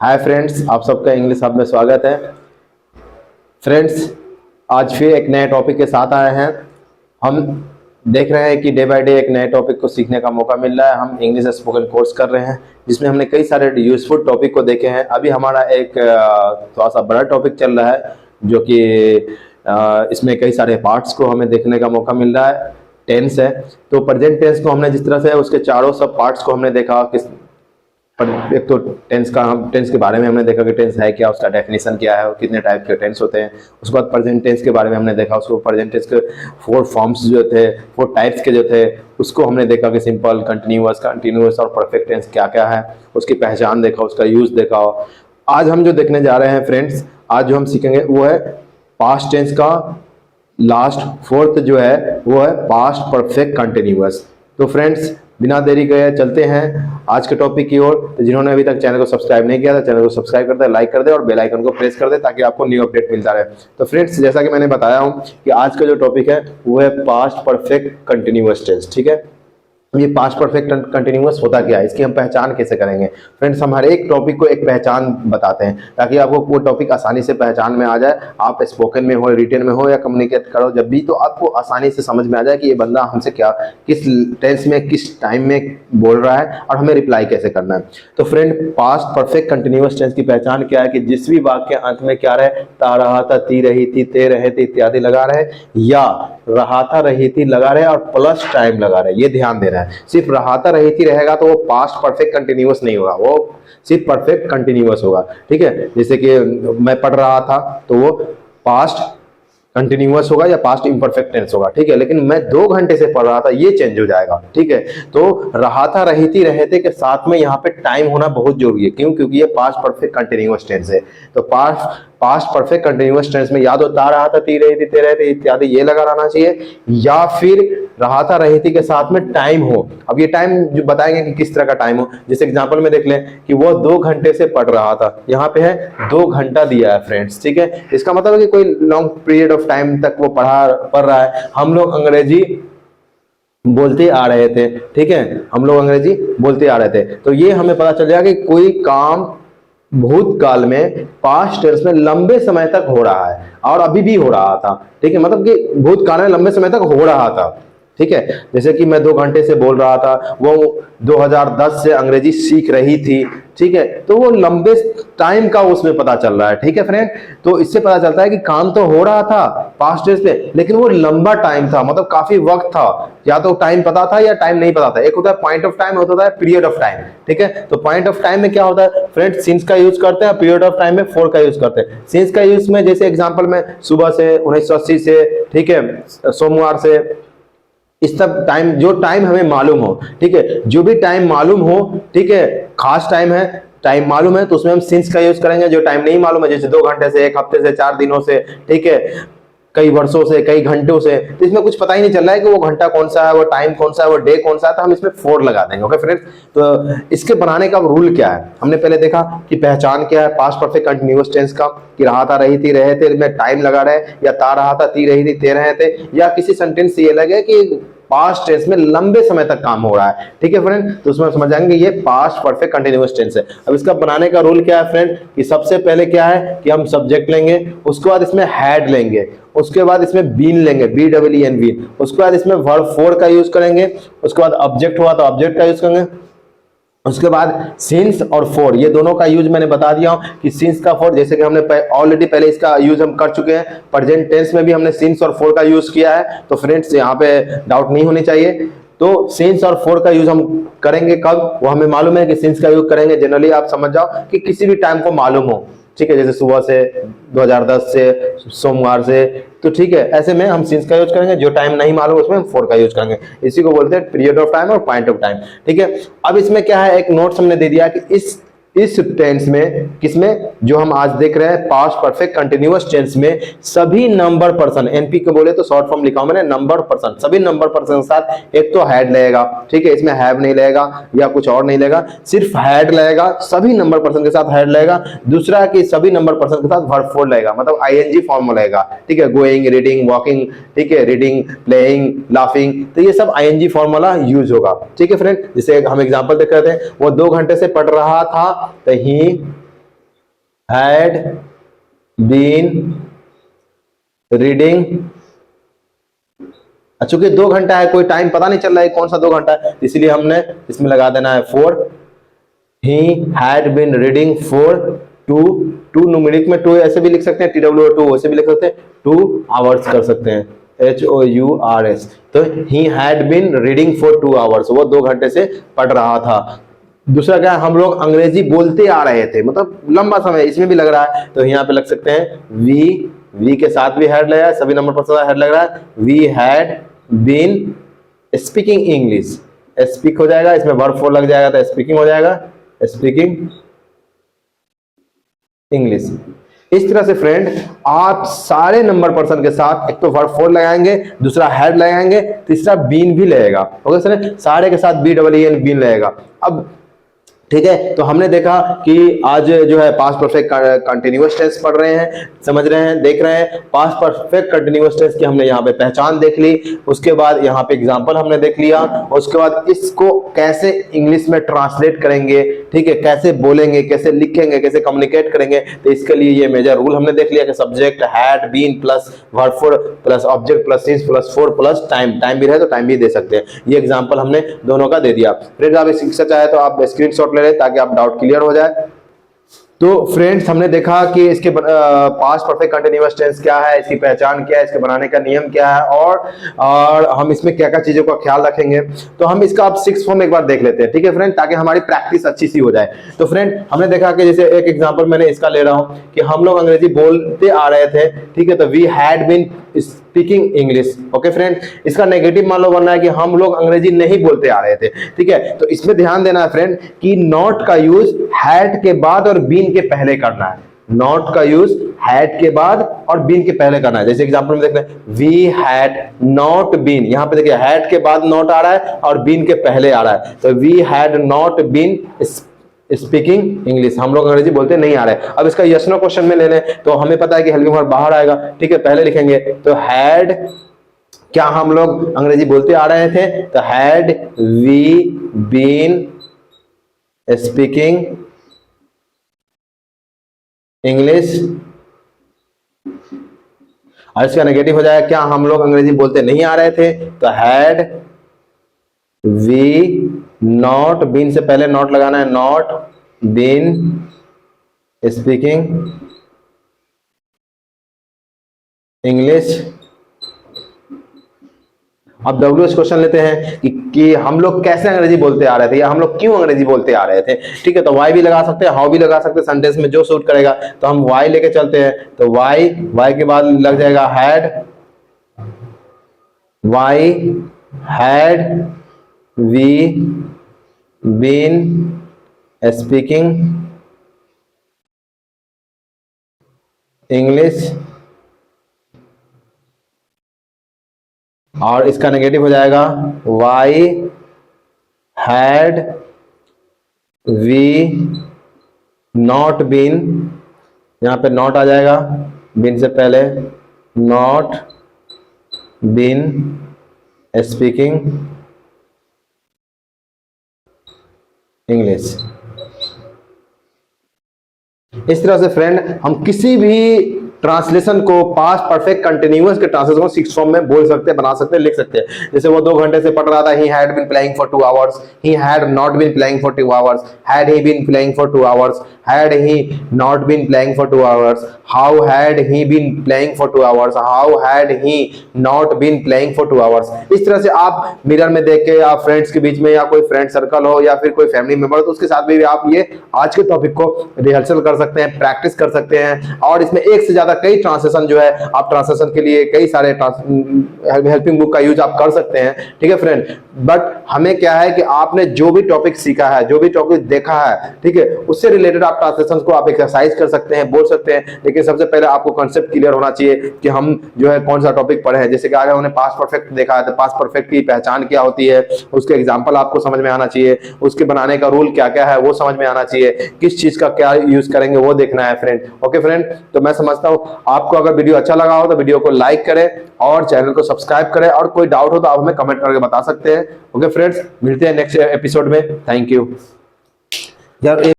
Hi friends, आप सबका English hub में स्वागत है। फ्रेंड्स, आज फिर एक नए टॉपिक के साथ आए हैं। हम देख रहे हैं कि डे बाय डे एक नए टॉपिक को सीखने का मौका मिल रहा है। हम इंग्लिश स्पोकन कोर्स कर रहे हैं जिसमें हमने कई सारे यूजफुल टॉपिक को देखे हैं। अभी हमारा एक थोड़ा सा बड़ा टॉपिक चल रहा है जो कि इसमें कई सारे पार्ट्स को हमें देखने का मौका मिल रहा है। टेंस है, तो प्रेजेंट टेंस को हमने जिस तरह से उसके चारों सब पार्ट्स को हमने देखा। एक तो टेंस के बारे में हमने देखा कि टेंस है क्या, उसका डेफिनेशन क्या है और कितने टाइप के टेंस होते हैं। उसके बाद प्रेजेंट टेंस के बारे में हमने देखा, उसको प्रेजेंट टेंस के 4 फॉर्म्स जो थे, 4 टाइप्स के जो थे, उसको हमने देखा कि सिंपल, कंटिन्यूअस और परफेक्ट टेंस क्या क्या है, उसकी पहचान देखा, उसका यूज देखा। आज हम जो देखने जा रहे हैं फ्रेंड्स, आज जो हम सीखेंगे वो है पास्ट टेंस का लास्ट 4th जो है वो है पास्ट परफेक्ट कंटिन्यूअस। तो फ्रेंड्स, बिना देरी के चलते हैं आज के टॉपिक की ओर। तो जिन्होंने अभी तक चैनल को सब्सक्राइब नहीं किया था, चैनल को सब्सक्राइब कर दे, लाइक कर दे और बेल आइकन को प्रेस कर दे ताकि आपको न्यू अपडेट मिलता रहे। तो फ्रेंड्स, जैसा कि मैंने बताया हूं कि आज का जो टॉपिक है वो है पास्ट परफेक्ट कंटिन्यूअस टेंस। ठीक है, ये पास्ट परफेक्ट कंटिन्यूअस होता क्या है, इसकी हम पहचान कैसे करेंगे। फ्रेंड्स, हम हर एक टॉपिक को एक पहचान बताते हैं ताकि आपको वो टॉपिक आसानी से पहचान में आ जाए। आप स्पोकन में हो, रिटन में हो या कम्युनिकेट करो जब भी, तो आपको आसानी से समझ में आ जाए कि ये बंदा हमसे क्या, किस टेंस में, किस टाइम में बोल रहा है और हमें रिप्लाई कैसे करना है। तो friend, past perfect continuous tense की पहचान क्या है कि जिस भी वाक्य के अंत में क्या रहे, ता रहा था, ती रही थी, ते रहे थे इत्यादि लगा रहे, या रहा था, रही थी लगा रहे और प्लस टाइम लगा रहे। ये ध्यान देना है। सिर्फ रहा था, रही थी रहेगा तो वो पास्ट परफेक्ट कंटिन्यूअस नहीं होगा, वो सिर्फ परफेक्ट कंटिन्यूअस होगा। ठीक है, जैसे कि मैं पढ़ रहा था तो वो पास्ट कंटिन्यूअस होगा या पास्ट इम्परफेक्ट टेंस होगा। ठीक है, लेकिन मैं 2 घंटे से पढ़ रहा था, ये चेंज हो जाएगा। ठीक है, तो रहा था, रही थी, रहे थे के साथ में यहाँ पे टाइम होना बहुत जरूरी है। क्यों? क्योंकि ये पास्ट परफेक्ट कंटिन्यूअस टेंस है। तो पास्ट परफेक्ट कंटिन्यूअस टेंस में या तो ता रहा था, ती रही थी, ते रहे थे इत्यादि ये लगा रहना चाहिए, या फिर रहा था, रही थी के साथ में टाइम हो। अब ये टाइम जो बताएंगे कि किस तरह का टाइम हो, जैसे एग्जांपल में देख लें कि वो 2 घंटे से पढ़ रहा था, यहाँ पे है 2 घंटा दिया है फ्रेंड्स। ठीक है, इसका मतलब है कि कोई लॉन्ग पीरियड ऑफ टाइम तक वो पढ़ रहा है। हम लोग अंग्रेजी बोलते आ रहे थे। ठीक है, हम लोग अंग्रेजी बोलते आ रहे थे, तो ये हमें पता चल जाएगा कि कोई काम भूतकाल में, पास्ट टेंस में लंबे समय तक हो रहा है और अभी भी हो रहा था। ठीक है, मतलब कि भूतकाल में लंबे समय तक हो रहा था। ठीक है, जैसे कि मैं 2 घंटे से बोल रहा था, वो 2010 से अंग्रेजी सीख रही थी। ठीक है, तो वो लंबे टाइम का उसमें पता चल रहा है। ठीक है फ्रेंड, तो इससे पता चलता है कि काम तो हो रहा था पास्ट टेंस पे, लेकिन वो लंबा टाइम था, मतलब काफी वक्त था। या तो टाइम पता था या टाइम नहीं पता था। एक होता है पॉइंट ऑफ टाइम, होता है पीरियड ऑफ टाइम। ठीक है, तो पॉइंट ऑफ टाइम में क्या होता है फ्रेंड, सिंस का यूज करते हैं, पीरियड ऑफ टाइम में फॉर का यूज करते हैं। सिंस का यूज में जैसे एग्जाम्पल में सुबह से 1980 से, ठीक है, सोमवार से, इस सब टाइम, जो टाइम हमें मालूम हो। ठीक है, जो भी टाइम मालूम हो, ठीक है, खास टाइम है, टाइम मालूम है तो उसमें हम सिंस का यूज करेंगे। जो टाइम नहीं मालूम है, जैसे 2 घंटे से, 1 हफ्ते से, 4 दिनों से, ठीक है, कई वर्षों से, कई घंटों से, तो इसमें कुछ पता ही नहीं चल रहा है कि वो घंटा कौन सा है, वो टाइम कौन सा है, वो डे कौन सा है, तो हम इसमें फॉर लगा देंगे। ओके फ्रेंड्स, तो इसके बनाने का रूल क्या है, हमने पहले देखा कि पहचान क्या है पास्ट परफेक्ट कंटिन्यूअस टेंस का, कि रहा था, रही थी, रहे थे में टाइम लगा रहे, या ता रहा था, ती रही थी, ते रहे थे, या किसी सेंटेंस से ये लगे कि पास्ट टेंस में लंबे समय तक काम हो रहा है। ठीक है फ्रेंड, तो उसमें समझ जाएंगे ये पास्ट परफेक्ट कंटिन्यूअस टेंस है। अब इसका बनाने का रूल क्या है फ्रेंड, कि सबसे पहले क्या है कि हम सब्जेक्ट लेंगे, उसके बाद इसमें हैड लेंगे, उसके बाद इसमें बीन लेंगे, BEEN बीन, उसके बाद इसमें वर्ब फॉर का यूज करेंगे, उसके बाद ऑब्जेक्ट हुआ तो ऑब्जेक्ट का यूज करेंगे, उसके बाद सिंस और फॉर, ये दोनों का यूज मैंने बता दिया हूं कि सिंस का फॉर, जैसे कि हमने ऑलरेडी पहले इसका यूज हम कर चुके हैं। प्रेजेंट टेंस में भी हमने सिंस और फॉर का यूज किया है, तो फ्रेंड्स यहाँ पे डाउट नहीं होनी चाहिए। तो सिंस और फॉर का यूज हम करेंगे कब, वो हमें मालूम है कि सिंस का यूज करेंगे जनरली, आप समझ जाओ कि किसी भी टाइम को मालूम हो। ठीक है, जैसे सुबह से, 2010 से, सोमवार से, तो ठीक है, ऐसे में हम सिंस का यूज करेंगे। जो टाइम नहीं मालूम उसमें हम फॉर का यूज करेंगे। इसी को बोलते हैं पीरियड ऑफ टाइम और पॉइंट ऑफ टाइम। ठीक है, अब इसमें क्या है, एक नोट्स हमने दे दिया कि इस टेंस में, किसमें, जो हम आज देख रहे हैं पास्ट परफेक्ट कंटिन्यूअस टेंस में, सभी नंबर पर्सन, एनपी को बोले तो शॉर्ट फॉर्म लिखा हूं मैंने, नंबर पर्सन, सभी नंबर पर्सन के साथ एक तो हैड लगेगा। ठीक है, इसमें हैव नहीं लगेगा या कुछ और नहीं लगेगा, सिर्फ हैड लगेगा, सभी नंबर पर्सन के साथ हैड लगेगा। दूसरा कि सभी नंबर पर्सन के साथ वर्ब फॉर लगेगा, मतलब आईएनजी फॉर्म में लगेगा। ठीक है, गोइंग, रीडिंग, वॉकिंग, ठीक है, रीडिंग, प्लेइंग, लाफिंग, तो ये सब आईएनजी फॉर्मूला यूज होगा। ठीक है फ्रेंड, जैसे हम एग्जांपल देख रहे थे, वो 2 घंटे से पढ़ रहा था, तो ही हैड बीन रीडिंग। चूंकि 2 घंटा है, कोई टाइम पता नहीं चल रहा है कौन सा 2 घंटा है, इसलिए हमने इसमें लगा देना है 4। He had been reading for 2 numeric में 2 ऐसे भी लिख सकते हैं, TW2 ऐसे भी लिख सकते हैं, 2 आवर्स कर सकते हैं, HOURS। तो he had been reading for 2 hours, वो 2 घंटे से पढ़ रहा था। दूसरा क्या, हम लोग अंग्रेजी बोलते आ रहे थे, मतलब लंबा समय, इसमें भी लग रहा है, तो यहाँ पे लग सकते हैं वी के साथ भी हैड लगा है, सभी नंबर पर हैड लग रहा है। We had been speaking English, speak हो जाएगा, इसमें वर्ब 4 लग जाएगा तो स्पीकिंग हो जाएगा, स्पीकिंग इंग्लिश। इस तरह से फ्रेंड आप सारे नंबर पर्सन के साथ एक तो वर्ब 4 लगाएंगे, दूसरा हैड लगाएंगे, तीसरा बीन भी लगेगा। ओके सर, सारे के साथ BEEN बीन लगेगा। अब ठीक है, तो हमने देखा कि आज जो है पास्ट परफेक्ट कंटिन्यूअस टेंस पढ़ रहे हैं, समझ रहे हैं, देख रहे हैं। पास्ट परफेक्ट कंटिन्यूअस टेंस की हमने यहाँ पे पहचान देख ली, उसके बाद यहाँ पे एग्जांपल हमने देख लिया, उसके बाद इसको कैसे इंग्लिश में ट्रांसलेट करेंगे, ठीक है, कैसे बोलेंगे, कैसे लिखेंगे, कैसे कम्युनिकेट करेंगे, तो इसके लिए ये मेजर रूल हमने देख लिया कि subject had been plus verb 4 plus object plus since plus 4 plus time, time भी रहे तो टाइम भी दे सकते हैं। ये एग्जांपल हमने दोनों का दे दिया। फ्रेंड्स आप शिक्षा चाहे तो आप स्क्रीनशॉट ले लें ताकि आप डाउट क्लियर हो जाए। तो फ्रेंड्स हमने देखा कि इसके पास्ट परफेक्ट कंटीन्यूअस टेंस क्या है, इसकी पहचान क्या है, इसके बनाने का नियम क्या है, और हम इसमें क्या क्या चीजों का ख्याल रखेंगे। तो हम इसका अब 6 फॉर्म एक बार देख लेते हैं, ठीक है फ्रेंड, ताकि हमारी प्रैक्टिस अच्छी सी हो जाए। तो फ्रेंड हमने देखा कि जैसे एक एग्जांपल मैंने इसका ले रहा हूं कि हम लोग अंग्रेजी बोलते आ रहे थे, ठीक है, तो we had been speaking English. Okay friend, इसका नेगेटिव मान लो बनना है कि हम लोग अंग्रेजी नहीं बोलते आ रहे थे, ठीक है। तो इसमें ध्यान देना है फ्रेंड कि नॉट का यूज हैड के बाद और बीन के पहले करना है। नॉट का यूज हैड के बाद और बीन के पहले करना है। जैसे एग्जांपल में देख लें, वी हैड नॉट बीन, यहां पे देखिए हैड के बाद नॉट आ रहा है और बीन के पहले आ रहा है, तो we had not been speaking English, हम लोग अंग्रेजी बोलते नहीं आ रहे। अब इसका यस नो क्वेश्चन में ले लें तो हमें पता है कि हेल्पिंग वर्ब बाहर आएगा, ठीक है, पहले लिखेंगे तो हैड, क्या हम लोग अंग्रेजी बोलते आ रहे थे, तो had we been speaking English. और इसका नेगेटिव हो जाएगा, क्या हम लोग अंग्रेजी बोलते नहीं आ रहे थे, तो हैड वी नॉट, बीन से पहले नॉट लगाना है, नॉट बीन स्पीकिंग इंग्लिश। अब WH क्वेश्चन लेते हैं कि हम लोग कैसे अंग्रेजी बोलते आ रहे थे या हम लोग क्यों अंग्रेजी बोलते आ रहे थे, ठीक है। तो वाई भी लगा सकते हैं, हाउ भी लगा सकते हैं, सेंटेंस में जो सूट करेगा। तो हम वाई लेके चलते हैं, तो वाई के बाद लग जाएगा had, why had we been speaking English. और इसका नेगेटिव हो जाएगा, why had we not been, यहां पे नॉट आ जाएगा, बीन से पहले नॉट बीन स्पीकिंग इंग्लिश। इस तरह से फ्रेंड हम किसी भी ट्रांसलेशन को पास्ट परफेक्ट कंटिन्यूअस के ट्रांसलेशन को 6 फॉर्म में बोल सकते हैं, बना सकते हैं, लिख सकते हैं। जैसे वो 2 घंटे से पढ़ रहा था, he had been playing for 2 hours, he had not been playing for 2 hours, had he been playing for 2 hours, had he not been playing for 2 hours, how had he been playing for 2 hours, how had he not been playing for 2 hours. इस तरह से आप mirror में देख के या friends के बीच में या कोई फ्रेंड सर्कल हो या फिर कोई फैमिली मेंबर तो उसके साथ भी आप ये आज के टॉपिक को रिहर्सल कर सकते हैं, प्रैक्टिस कर सकते हैं। और इसमें एक से ज्यादा कई ट्रांसलेशन जो है, आप ट्रांसलेशन के लिए कई सारे हेल्पिंग बुक का यूज आप कर सकते हैं, ठीक है फ्रेंड। बट हमें क्या है कि आपने जो भी टॉपिक सीखा है, जो भी टॉपिक देखा है, ठीक है, उससे रिलेटेड आप ट्रांसलेशन को आप एक्सरसाइज कर सकते हैं, बोल सकते हैं। लेकिन सबसे पहले आपको कॉन्सेप्ट क्लियर होना चाहिए कि हम जो है कौन सा टॉपिक पढ़े हैं। जैसे कि अगर उन्होंने पास्ट परफेक्ट देखा है तो पास्ट परफेक्ट की पहचान क्या होती है, उसके एग्जांपल आपको समझ में आना चाहिए, उसके बनाने का रूल क्या क्या है वो समझ में आना चाहिए, किस चीज का क्या यूज करेंगे वो देखना है फ्रेंड। ओके फ्रेंड, तो मैं समझता हूं आपको अगर वीडियो अच्छा लगा हो तो वीडियो को लाइक करें और चैनल को सब्सक्राइब करें, और कोई डाउट हो तो आप हमें कमेंट करके बता सकते हैं। ओके फ्रेंड्स, मिलते हैं नेक्स्ट एपिसोड में। थैंक यू यार।